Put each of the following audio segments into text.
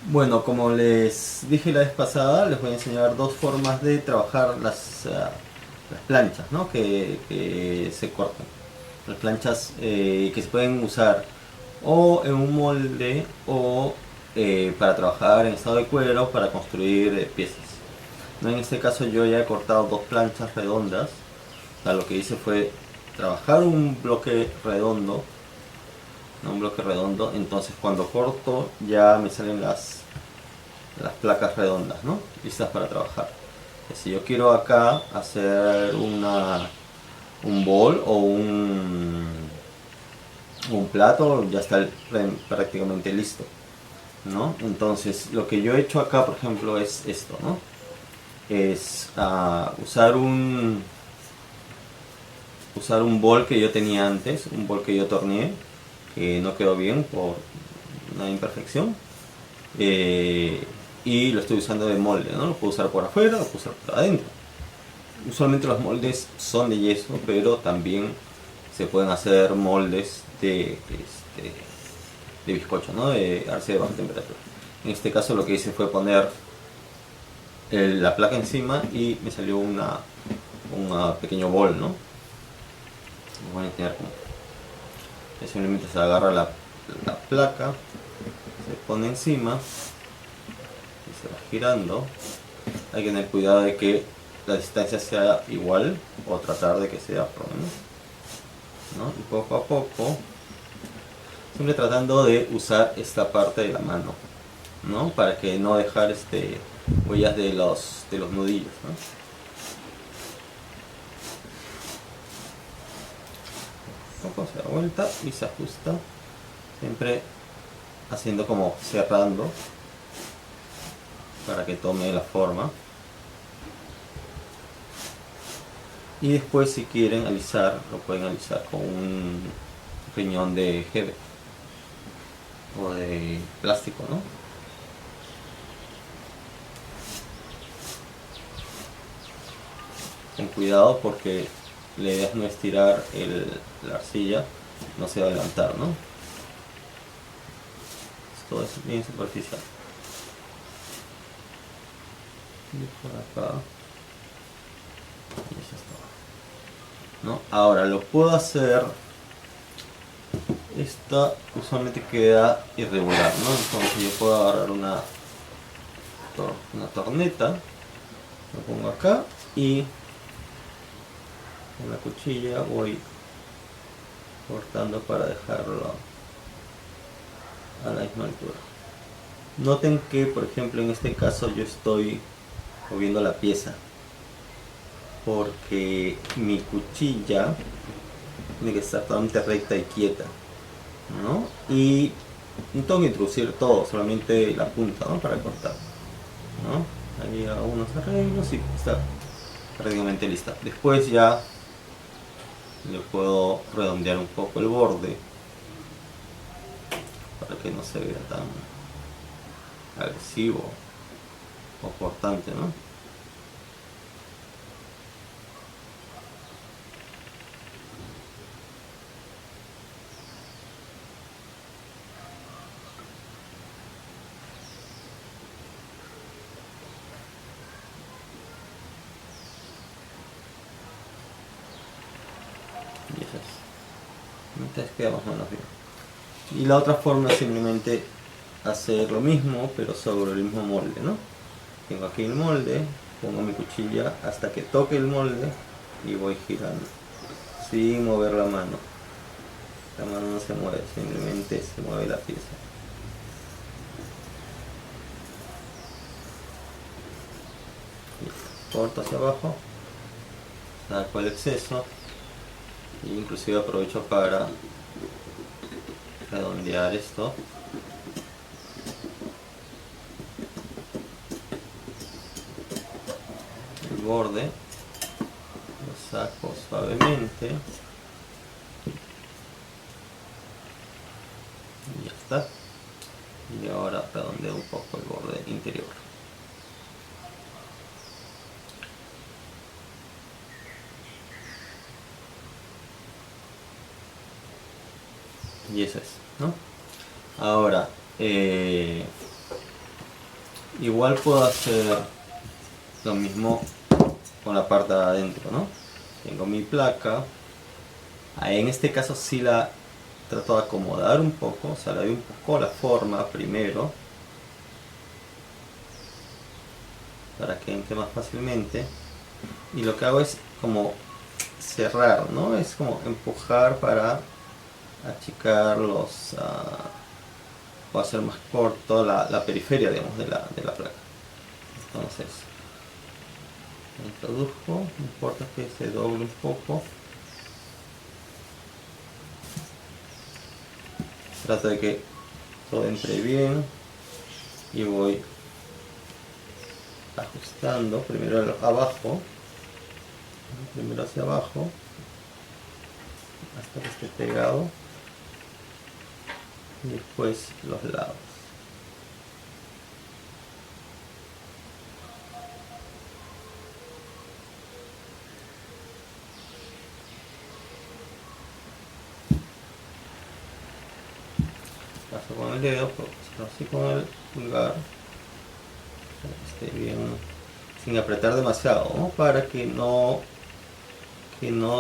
Bueno, como les dije la vez pasada, les voy a enseñar dos formas de trabajar las planchas, ¿no? Que se cortan. Las planchas que se pueden usar o en un molde o para trabajar en estado de cuero para construir piezas. ¿No? En este caso yo ya he cortado dos planchas redondas. O sea, lo que hice fue trabajar un bloque redondo, ¿no? Un bloque redondo. Entonces cuando corto ya me salen las placas redondas, ¿no? Listas para trabajar. Si yo quiero acá hacer un bol o un plato, ya está prácticamente listo, ¿no? Entonces lo que yo he hecho acá, por ejemplo, es esto, ¿no? Es usar un bol que yo tenía antes, un bol que yo torneé, que no quedó bien por una imperfección. eh, y lo estoy usando de molde, ¿no? Lo puedo usar por afuera, lo puedo usar por adentro. Usualmente los moldes son de yeso, pero también se pueden hacer moldes de bizcocho, ¿no? De arce de baja temperatura. En este caso lo que hice fue poner la placa encima y me salió una pequeño bol, ¿no? Lo voy a enseñar cómo. Simplemente se agarra la placa, se pone encima y se va girando. Hay que tener cuidado de que la distancia sea igual o tratar de que sea por lo menos, ¿no? Y poco a poco, siempre tratando de usar esta parte de la mano, ¿no? Para que no dejar huellas de los nudillos, ¿no? Poco se da vuelta y se ajusta, siempre haciendo como cerrando para que tome la forma. Y después, si quieren alisar, lo pueden alisar con un riñón de Hebe o de plástico, ¿no? Con cuidado porque la idea es no estirar la arcilla, no se va a levantar, ¿no? Esto es bien superficial. Y por acá. Y ya está, ¿no? Ahora lo puedo hacer. Esta usualmente queda irregular, ¿no? Entonces yo puedo agarrar una torneta, lo pongo acá y con la cuchilla voy cortando para dejarlo a la misma altura. Noten que, por ejemplo, en este caso yo estoy moviendo la pieza porque mi cuchilla tiene que estar totalmente recta y quieta, ¿no? Y no tengo que introducir todo, solamente la punta, ¿no? Para cortar, ¿no? Ahí hago unos arreglos y está prácticamente lista. Después ya le puedo redondear un poco el borde para que no se vea tan agresivo o cortante, ¿no? Y eso es. Entonces queda más o menos bien. Y la otra forma es simplemente hacer lo mismo, pero sobre el mismo molde, ¿no? Tengo aquí el molde, pongo mi cuchilla hasta que toque el molde y voy girando, sin mover la mano. La mano no se mueve, simplemente se mueve la pieza. Corto hacia abajo, saco el exceso e inclusive aprovecho para redondear esto. El borde lo saco suavemente y ya está. Y ahora redondeo un poco el borde interior. Y eso es, ¿no? Ahora, igual puedo hacer lo mismo con la parte de adentro, ¿no? Tengo mi placa. Ahí en este caso sí la trato de acomodar un poco, o sea, le doy un poco la forma primero para que entre más fácilmente. Y lo que hago es como cerrar, ¿no? Es como empujar para achicar o hacer más corto la periferia, digamos, de la placa. Entonces, introduzco, no importa que se doble un poco. Trato de que todo entre bien y voy ajustando primero abajo, primero hacia abajo hasta que esté pegado y después los lados. Paso con el dedo, así con el pulgar, para que esté bien, sin apretar demasiado, ¿no? Para que no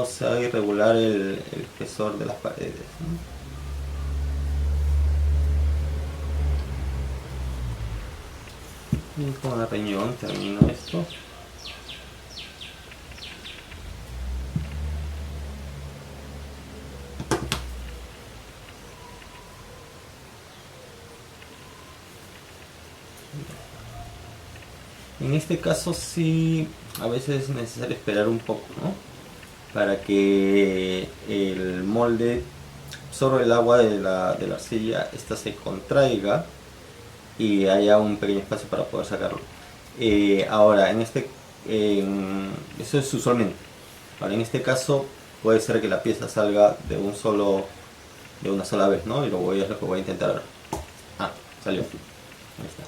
se haga irregular el espesor de las paredes, ¿no? Y con el riñón termino esto. En este caso sí, a veces es necesario esperar un poco, ¿no? Para que el molde absorba el agua de la arcilla, esta se contraiga y haya un pequeño espacio para poder sacarlo. Ahora, eso es usualmente. Ahora, en este caso puede ser que la pieza salga de una sola vez, ¿no? Y es lo que voy a intentar ahora. Ah, salió. Ahí está.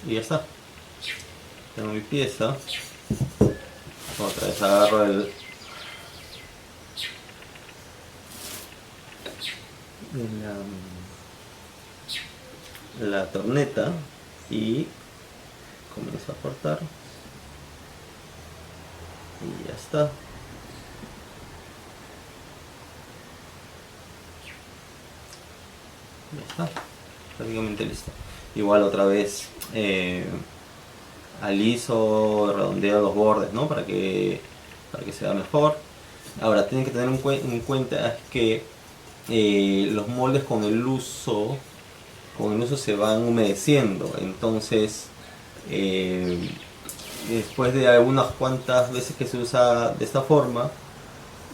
Y ya está. Tengo mi pieza. Otra vez agarro la torneta y comienzo a cortar. Y ya está. Ya está. Prácticamente listo. Igual otra vez aliso, redondeo los bordes, ¿no? Para que se vea mejor. Ahora, tienen que tener en cuenta que los moldes con el uso se van humedeciendo. Entonces, después de algunas cuantas veces que se usa de esta forma,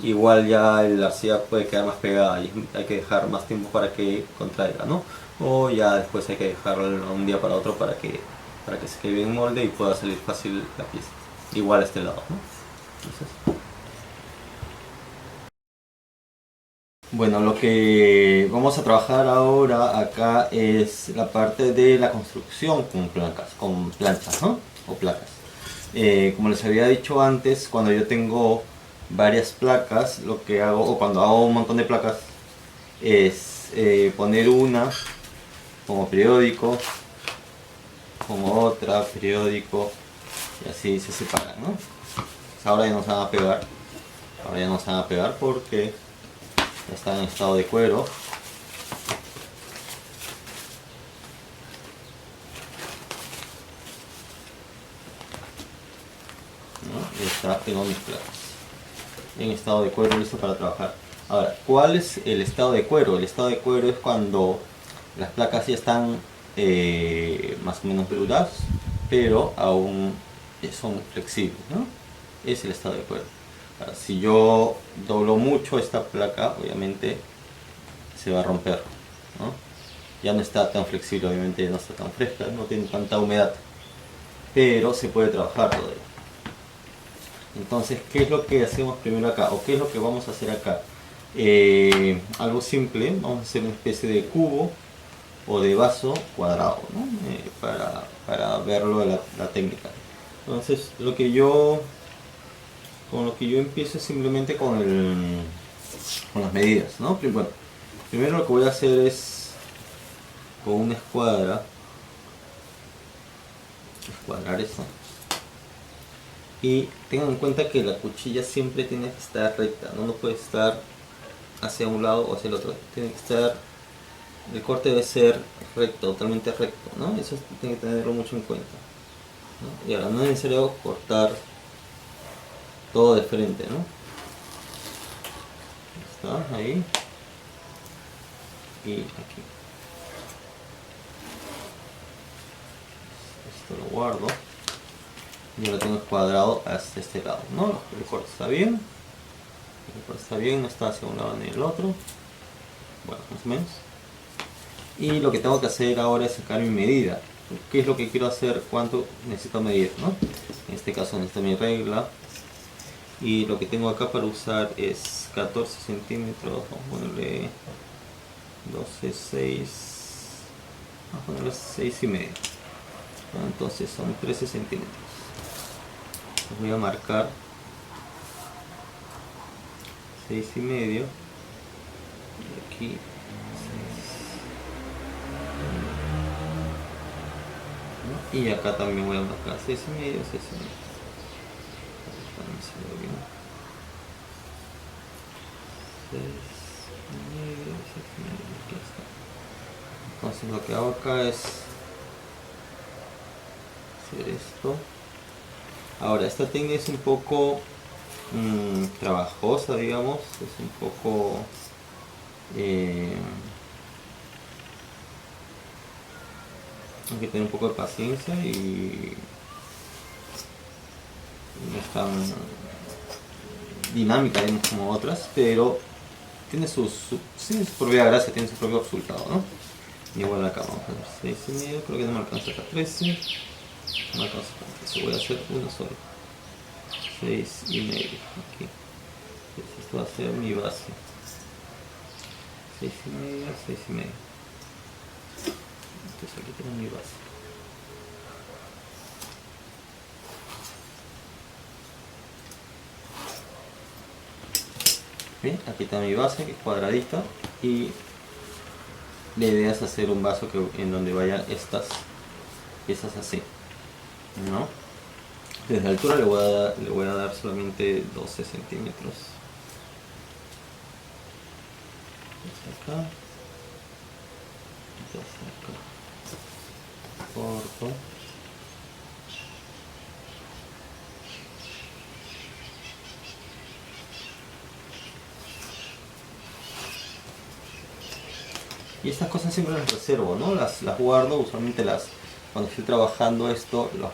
igual ya la arcilla puede quedar más pegada y hay que dejar más tiempo para que contraiga, ¿no? O ya después hay que dejarlo un día para otro para que se quede bien molde y pueda salir fácil la pieza. Igual a este lado, ¿no? Entonces, bueno, lo que vamos a trabajar ahora acá es la parte de la construcción con planchas, ¿no? O placas. Como les había dicho antes, cuando yo tengo varias placas, lo que hago, o cuando hago un montón de placas, es poner una como periódico, como otra periódico, y así se separan, ¿no? Pues ahora ya no se van a pegar, ahora ya no se van a pegar porque ya están en estado de cuero. ¿No? Y está, tengo mis placas en estado de cuero listo para trabajar. Ahora, ¿cuál es el estado de cuero? El estado de cuero es cuando las placas ya están más o menos duras, pero aún son flexibles, ¿no? Es el estado de cuero. Ahora, si yo doblo mucho esta placa, obviamente se va a romper, ¿no? Ya no está tan flexible, obviamente no está tan fresca, no tiene tanta humedad, pero se puede trabajar todavía. Entonces, ¿qué es lo que hacemos primero acá? ¿O qué es lo que vamos a hacer acá? Algo simple, vamos a hacer una especie de cubo o de vaso cuadrado, ¿no? Para verlo la técnica. Entonces, con lo que yo empiezo es simplemente con las medidas, ¿no? Bueno, primero lo que voy a hacer es con una escuadra Cuadrar eso. Y tengan en cuenta que la cuchilla siempre tiene que estar recta, no puede estar hacia un lado o hacia el otro. Tiene que estar, el corte debe ser recto, totalmente recto, ¿no? Eso tiene que tenerlo mucho en cuenta, ¿no? Y ahora no es necesario cortar todo de frente, ¿no? Está ahí y aquí. Esto lo guardo. Y lo tengo cuadrado hasta este lado, ¿no? El corte está bien. El corte está bien, no está hacia un lado ni el otro. Bueno, más o menos. Y lo que tengo que hacer ahora es sacar mi medida. ¿Qué es lo que quiero hacer? ¿Cuánto necesito medir, no? En este caso necesito mi regla. Y lo que tengo acá para usar es 14 centímetros. Vamos a ponerle 12, 6. Vamos a ponerle 6 y medio. Entonces son 13 centímetros. Voy a marcar 6 y medio. Y aquí 6. Y acá también voy a marcar 6 y medio, 6 y medio. También se ve bien. 6 y medio, 6 y medio, aquí está. Entonces lo que hago acá es hacer esto. Ahora esta técnica es un poco trabajosa, digamos, es un poco hay que tener un poco de paciencia y no es tan dinámica, digamos, como otras, pero tiene su propia gracia, tiene su propio resultado, ¿no? Igual acá vamos a poner 6 y medio, creo que no me alcanza hasta 13, no me alcanza hasta 13, voy a hacer uno solo, 6 y medio, aquí. Entonces esto va a ser mi base, 6 y medio, 6 y medio. Entonces aquí tengo mi base. Bien, aquí está mi base, que es cuadradita, y la idea es hacer un vaso en donde vayan estas piezas así, ¿no? Desde altura le voy a dar solamente 12 centímetros. Acá, 12 acá, corto. Y estas cosas siempre las reservo, ¿no? Las guardo, usualmente cuando estoy trabajando esto, las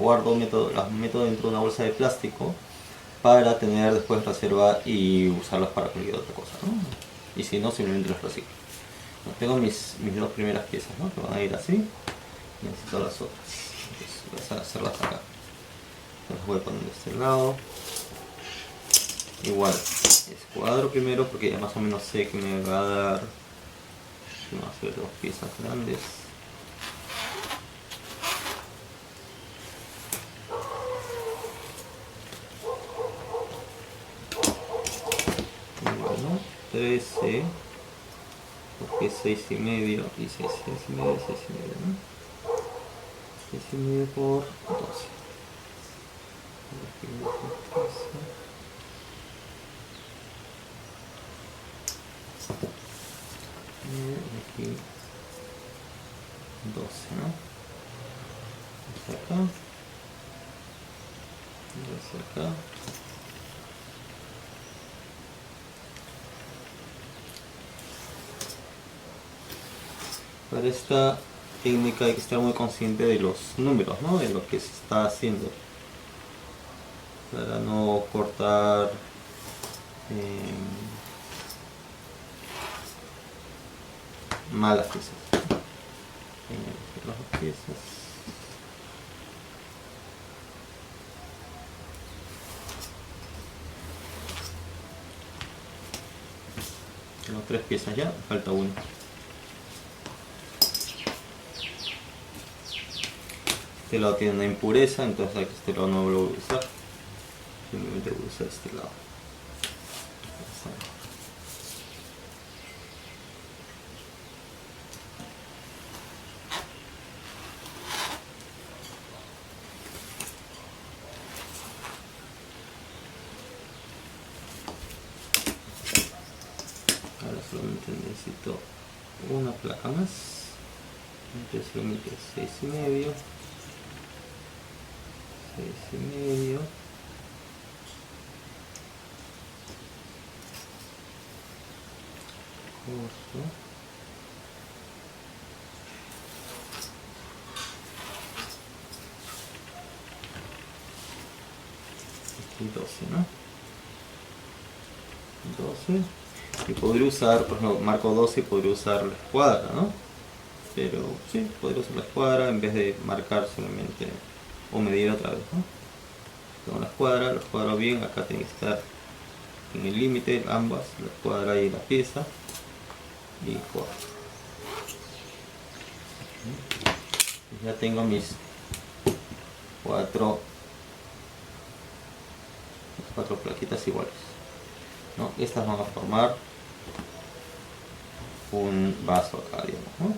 meto dentro de una bolsa de plástico para tener después reserva y usarlas para cualquier otra cosa, ¿no? Y si no, simplemente las reciclo. Tengo mis dos primeras piezas, ¿no? Que van a ir así, y necesito las otras. Entonces voy a hacerlas acá. Las voy a poner de este lado. Igual, escuadro primero porque ya más o menos sé que me va a dar. Vamos a hacer dos piezas grandes. Bueno, 13, porque 6 y medio y 6 y medio, 6 y medio, ¿no? 6 y medio por 12. Y aquí 12, ¿no? Hasta acá. 12 acá. Para esta técnica hay que estar muy consciente de los números, ¿no? De lo que se está haciendo. Para no cortar malas piezas. Las piezas. Tengo 3 piezas ya, falta una. Este lado tiene una impureza, entonces este lado no lo voy a usar. Simplemente voy a usar este lado. una placa más. Entonces límite 6,5, 6,5, corto, aquí 12, ¿no? 12. Y podría usar, por ejemplo, marco 12 y podría usar la escuadra, ¿no? Pero sí, podría usar la escuadra en vez de marcar solamente o medir otra vez, ¿no? Tengo la escuadra bien, acá tiene que estar en el límite ambas, la escuadra y la pieza, y corto. Ya tengo mis cuatro plaquitas iguales, ¿no? Estas van a formar un vaso acá, digamos, ¿no?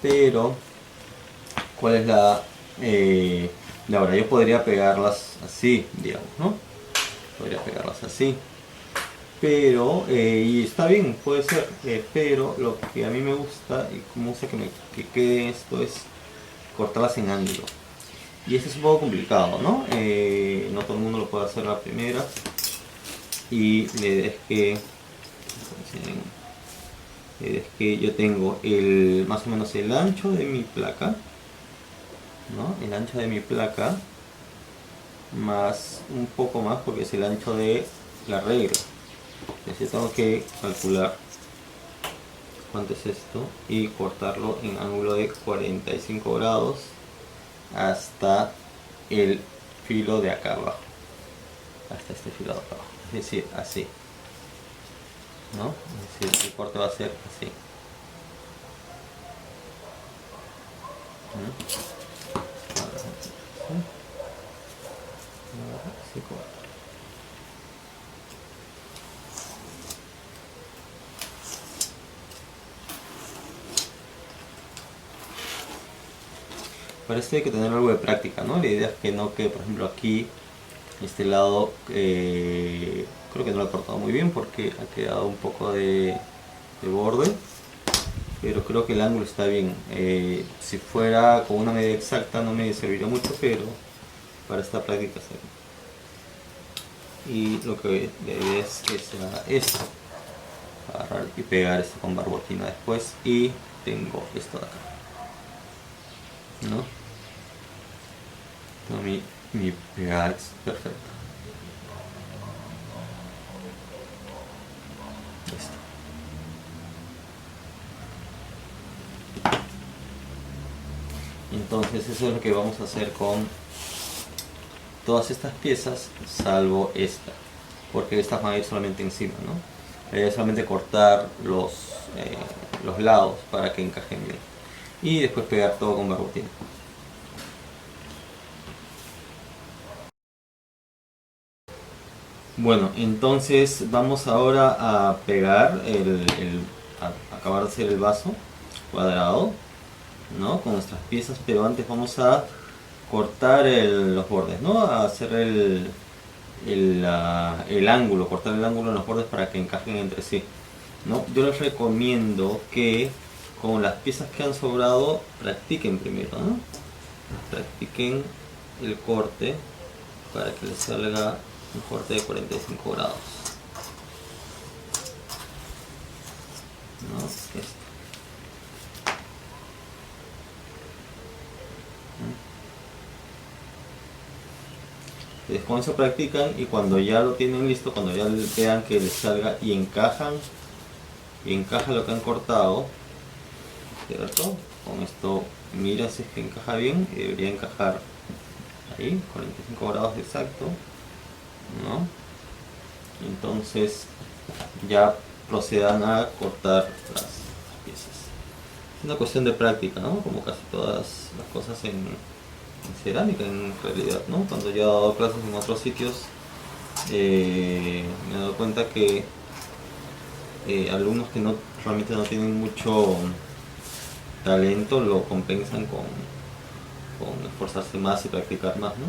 Pero ¿cuál es la hora? Yo podría pegarlas así, digamos, ¿no? Podría pegarlas así, pero y está bien, puede ser, pero lo que a mí me gusta y como gusta que quede esto es cortarlas en ángulo, y eso es un poco complicado, ¿no? No todo el mundo lo puede hacer a la primera, y la idea es que yo tengo más o menos el ancho de mi placa, ¿no? El ancho de mi placa más un poco más porque es el ancho de la regla. Entonces tengo que calcular cuánto es esto y cortarlo en ángulo de 45 grados hasta el filo de acá abajo, hasta este filo de acá abajo, es decir, así, ¿no? Es decir, el corte va a ser así. Así corta. Para esto hay que tener algo de práctica, ¿no? La idea es que no quede, por ejemplo, aquí, este lado, creo que no lo he cortado muy bien porque ha quedado un poco de borde, pero creo que el ángulo está bien. Si fuera con una medida exacta no me serviría mucho, pero para esta práctica está bien. Y lo que la idea es que sea esto, agarrar y pegar esto con barbotina después, y tengo esto de acá, ¿no? Tengo mi pegada perfecta. Listo. Entonces eso es lo que vamos a hacer con todas estas piezas, salvo esta, porque estas van a ir solamente encima, ¿no? La idea es solamente cortar los lados para que encajen bien, y después pegar todo con barbotina. Bueno, entonces vamos ahora a pegar a acabar de hacer el vaso cuadrado, ¿no? Con nuestras piezas, pero antes vamos a cortar los bordes, ¿no? A hacer el ángulo, cortar el ángulo en los bordes para que encajen entre sí, ¿no? Yo les recomiendo que con las piezas que han sobrado practiquen primero, ¿no? Practiquen el corte para que les salga un corte de 45 grados, ¿no? Esto. Entonces con eso practican, y cuando ya lo tienen listo, cuando ya vean que les salga y encaja lo que han cortado, ¿cierto? Con esto mira si es que encaja bien, y debería encajar ahí, 45 grados exacto, ¿no? Entonces ya procedan a cortar las piezas. Es una cuestión de práctica, ¿no? Como casi todas las cosas en cerámica en realidad, ¿no? Cuando yo he dado clases en otros sitios, me he dado cuenta que alumnos que realmente no tienen mucho talento lo compensan con esforzarse más y practicar más, ¿no?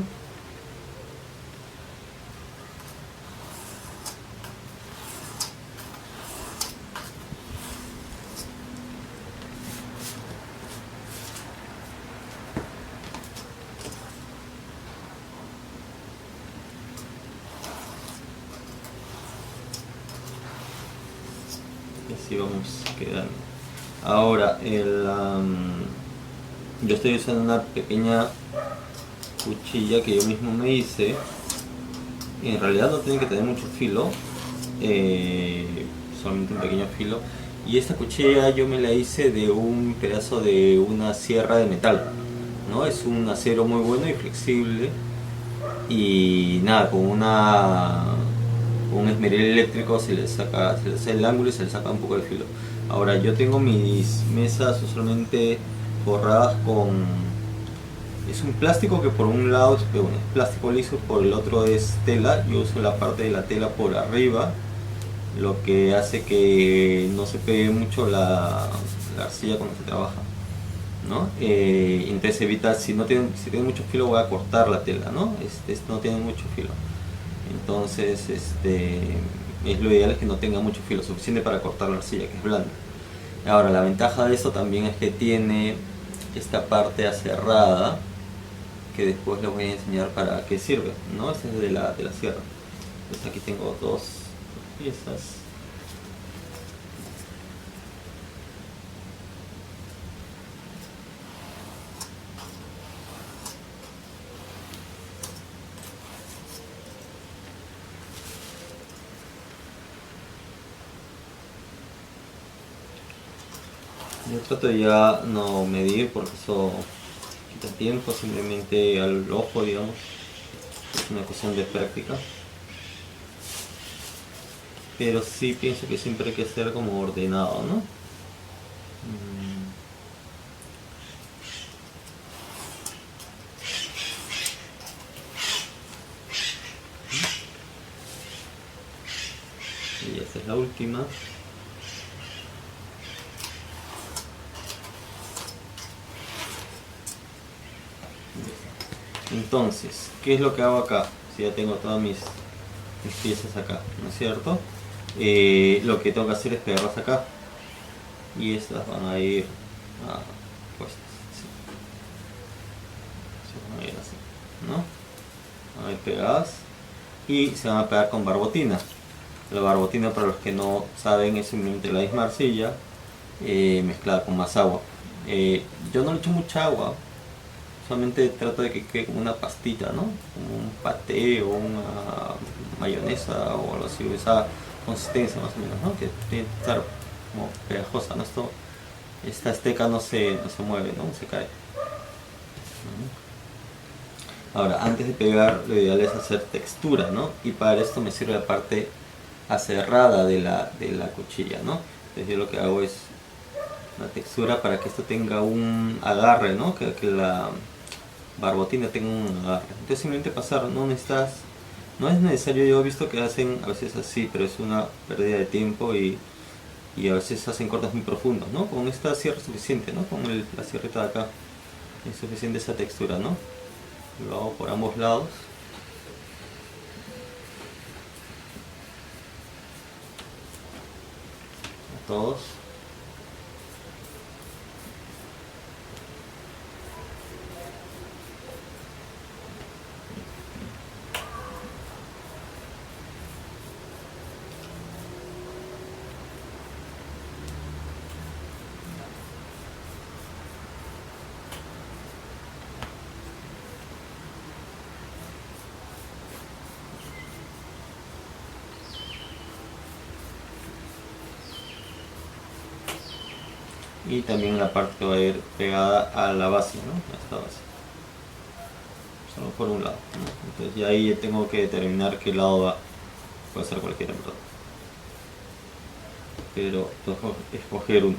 así vamos quedando. Ahora, yo estoy usando una pequeña cuchilla que yo mismo me hice. En realidad no tiene que tener mucho filo, solamente un pequeño filo. Y esta cuchilla yo me la hice de un pedazo de una sierra de metal, ¿no? Es un acero muy bueno y flexible. Y nada, con un esmeril eléctrico se le saca el ángulo y se le saca un poco de filo. Ahora yo tengo mis mesas usualmente forradas con... Es un plástico que por un lado es plástico liso, por el otro es tela. Yo uso la parte de la tela por arriba, lo que hace que no se pegue mucho la arcilla cuando se trabaja, ¿no? Entonces evita, si tiene mucho filo voy a cortar la tela, ¿no? No tiene mucho filo. Entonces, es lo ideal es que no tenga mucho filo, suficiente para cortar la arcilla, que es blanda. Ahora, la ventaja de esto también es que tiene esta parte aserrada, que después les voy a enseñar para qué sirve, ¿no? Esta es de la sierra. Entonces aquí tengo dos piezas. Yo trato de ya no medir porque eso quita tiempo, simplemente al ojo, digamos. Es una cuestión de práctica. Pero sí pienso que siempre hay que ser como ordenado, ¿no? Y esta es la última. Entonces, ¿qué es lo que hago acá? Si ya tengo todas mis piezas acá, ¿no es cierto? Lo que tengo que hacer es pegarlas acá. Y estas van a ir puestas, sí. Se van a ir así, ¿no? Van a ir pegadas. Y se van a pegar con barbotina. La barbotina, para los que no saben, es simplemente la misma arcilla mezclada con más agua. Yo no le echo mucha agua, solamente trato de que quede como una pastita, ¿no? Como un paté o una mayonesa o algo así, esa consistencia más o menos, ¿no? Que tiene que estar como pegajosa, ¿no? Esta esteca no se mueve, ¿no? Se cae. Ahora, antes de pegar, lo ideal es hacer textura, ¿no? Y para esto me sirve la parte aserrada de la cuchilla, ¿no? Entonces yo lo que hago es la textura para que esto tenga un agarre, ¿no? Que la barbotina tenga un agarre. Entonces simplemente pasar, no es necesario, yo he visto que hacen a veces así, pero es una pérdida de tiempo y a veces hacen cortes muy profundos, ¿no? Con esta sierra es suficiente, ¿no? Con la sierrita de acá es suficiente esa textura, ¿no? Lo hago por ambos lados. A todos. Y también la parte que va a ir pegada a la base, ¿no? A esta base. Solo por un lado, ¿no? Entonces ya ahí tengo que determinar qué lado va. Puede ser cualquiera, en verdad. Pero tengo que escoger uno.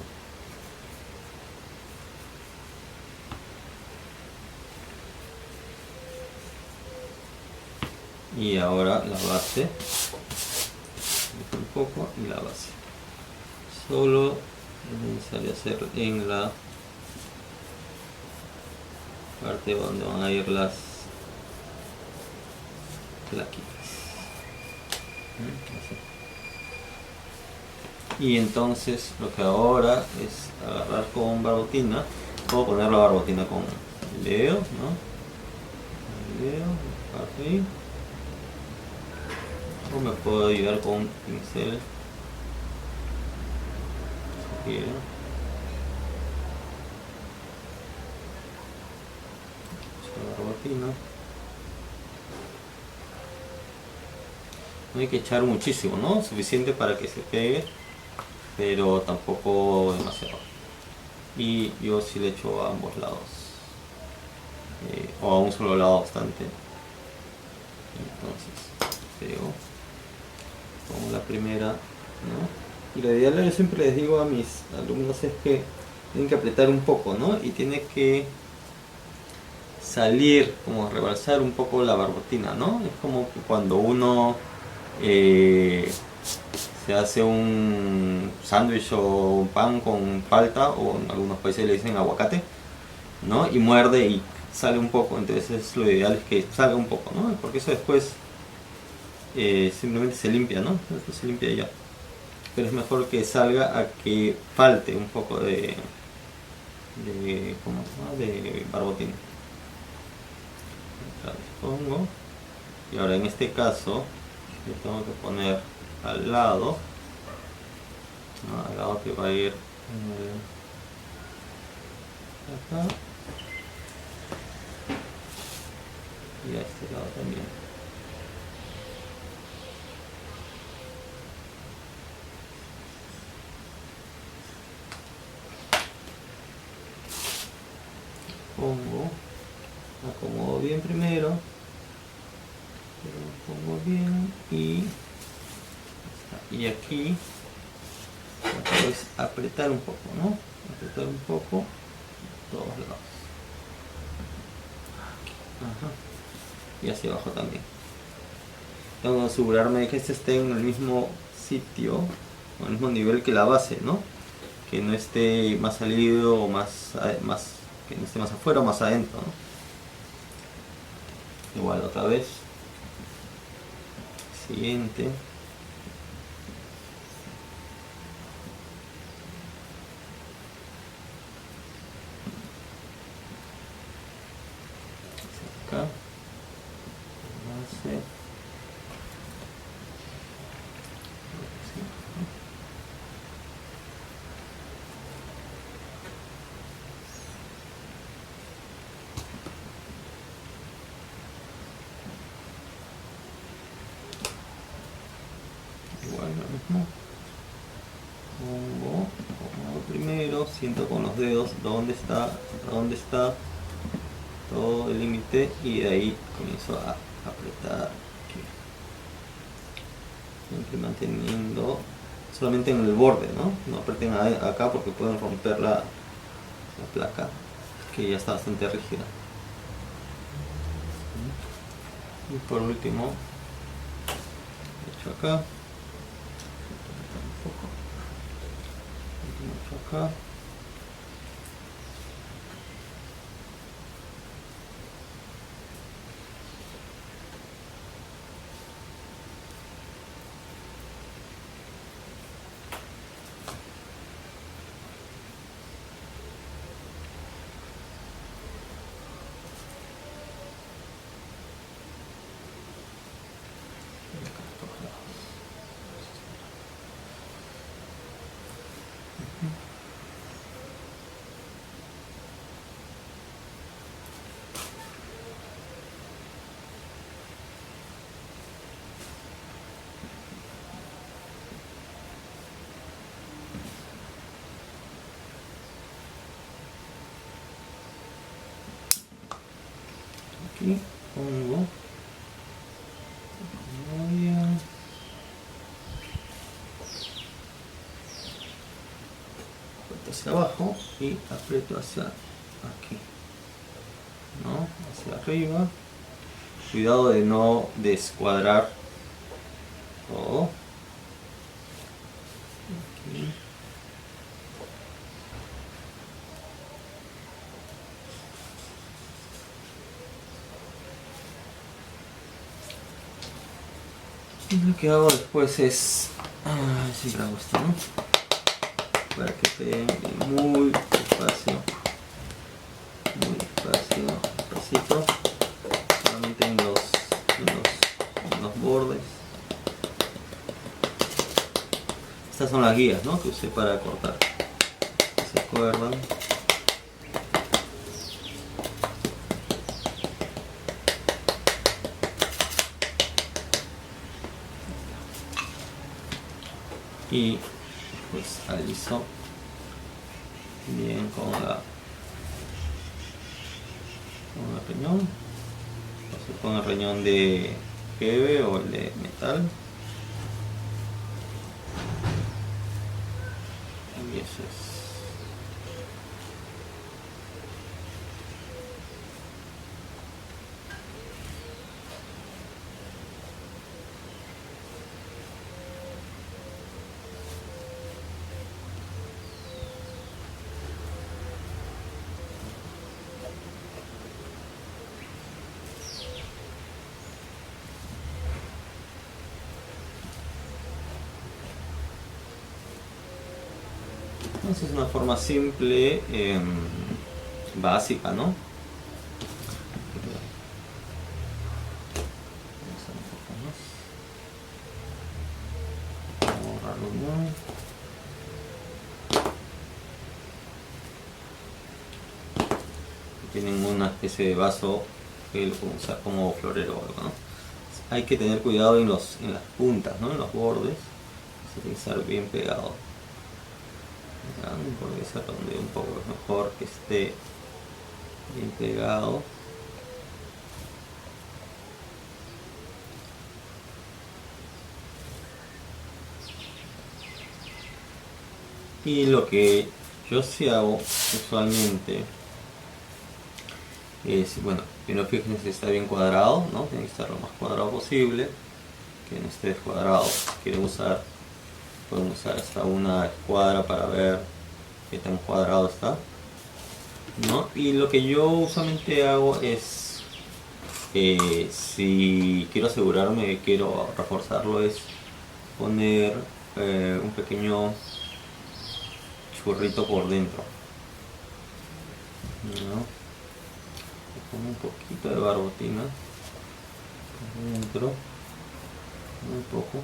Y ahora la base. Un poco y la base. Solo es necesario hacer en la parte donde van a ir las plaquitas. Y entonces lo que ahora es agarrar con barbotina. Puedo poner la barbotina con el dedo, ¿no? El dedo, parte ahí. O me puedo ayudar con un pincel requiere. Barbotina. No hay que echar muchísimo, ¿no? Suficiente para que se pegue, pero tampoco demasiado. Y yo sí le echo a ambos lados, o a un solo lado bastante. Entonces pego, pongo la primera, ¿no? Y lo ideal, yo siempre les digo a mis alumnos, es que tienen que apretar un poco, ¿no? Y tiene que salir, como rebalsar un poco la barbotina, ¿no? Es como que cuando uno se hace un sándwich o un pan con palta, o en algunos países le dicen aguacate, ¿no? Y muerde y sale un poco. Entonces lo ideal es que salga un poco, ¿no? Porque eso después simplemente se limpia, ¿no? Después se limpia ya. Pero es mejor que salga a que falte un poco ¿cómo se llama? De barbotina. Otra vez pongo. Y ahora en este caso le tengo que poner al lado, ¿no? Al lado que va a ir acá, y a este lado también. Pongo, acomodo bien primero, pongo bien, y aquí es apretar un poco, ¿no? Apretar un poco todos lados. Ajá. Y hacia abajo también. Tengo que asegurarme de que este esté en el mismo sitio, o el mismo nivel que la base, ¿no? Que no esté más salido o que no esté más afuera o más adentro, ¿no? Igual otra vez. Siguiente. Acá. Base. Igual lo mismo. Pongo primero, siento con los dedos dónde está todo el límite, y de ahí comienzo a apretar aquí. Siempre manteniendo solamente en el borde, ¿no? No aprieten acá porque pueden romper la placa, que ya está bastante rígida. Y por último, echo acá. Acá. Aquí pongo hacia abajo y aprieto hacia aquí, ¿no? Hacia arriba. Cuidado de no descuadrar todo. Aquí. Y lo que hago después es, siempre hago esto, ¿no? Para que quede muy despacio, despacito, solamente en los bordes. Estas son las guías, ¿no? Que usé para cortar. acuerdan. Y pues aliso bien con el riñón, o sea, con el riñón de PV o el de metal. Y eso es. Entonces es una forma simple, básica, ¿no? Vamos a borrarlo bien. Tienen una especie de vaso que lo pueden usar como florero o algo, ¿no? Hay que tener cuidado en las puntas, ¿no? En los bordes. Se tiene que estar bien pegado. Porque se redondee un poco, es mejor que esté bien pegado. Y lo que yo sí hago usualmente es, bueno, primero fíjense si está bien cuadrado, ¿no? Tiene que estar lo más cuadrado posible, que no esté descuadrado. Si quieren usar, pueden usar hasta una escuadra para ver qué tan cuadrado está, ¿no? Y lo que yo usualmente hago es, si quiero asegurarme que quiero reforzarlo, es poner un pequeño churrito por dentro, ¿no? Le pongo un poquito de barbotina por dentro, muy poco.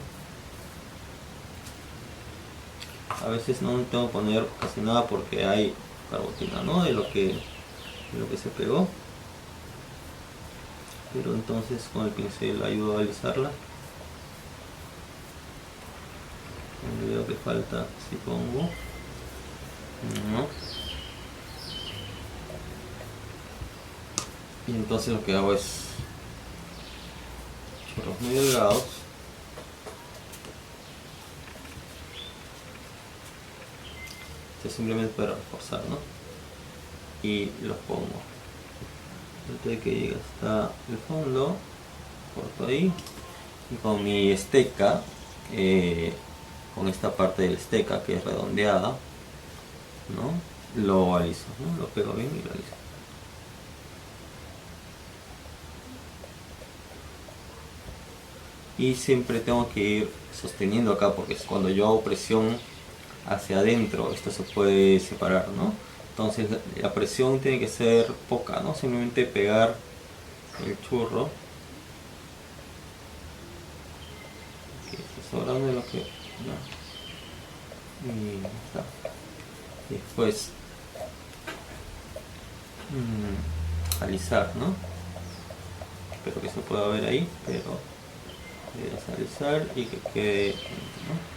A veces no tengo que poner casi nada porque hay barbotina, ¿no? De lo que se pegó. Pero entonces con el pincel ayudo a alisarla. Cuando veo que falta, si pongo, ¿no? Y entonces lo que hago es chorros muy delgados. Esto es simplemente para reforzar, ¿no? Y los pongo antes de que llegue hasta el fondo, corto ahí, y con mi esteca, con esta parte de la esteca que es redondeada, ¿no? Lo aliso, ¿no? Lo pego bien y lo aliso. Y siempre tengo que ir sosteniendo acá, porque cuando yo hago presión hacia adentro, esto se puede separar, ¿no? Entonces la presión tiene que ser poca, ¿no? Simplemente pegar el churro. Que está sobrando lo que... no. Y está. Y después alisar, ¿no? Espero que se pueda ver ahí, pero debes alisar y que quede, ¿no?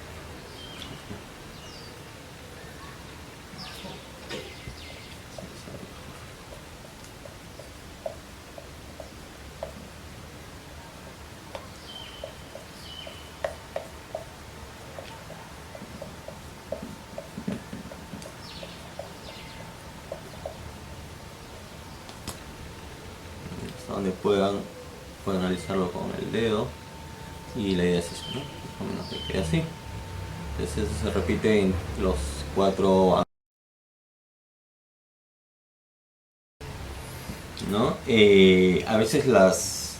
Donde puedan analizarlo con el dedo, y la idea es eso, ¿no? Más o menos que quede así. Entonces eso se repite en los 4, ¿no? A veces las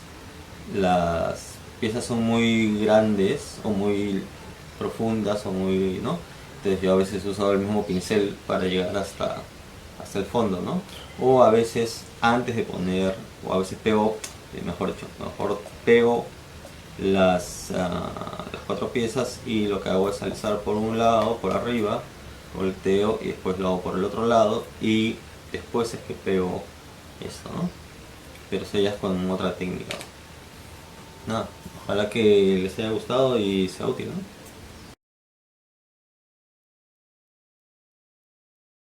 piezas son muy grandes o muy profundas o muy, ¿no? Entonces yo a veces he usado el mismo pincel para llegar hasta el fondo, ¿no? O a veces antes de poner, o a veces pego, mejor pego las 4 piezas, y lo que hago es alisar por un lado, por arriba, volteo y después lo hago por el otro lado y después es que pego esto, ¿no? Pero eso ya es con otra técnica. Nada, ojalá que les haya gustado y sea útil, ¿no?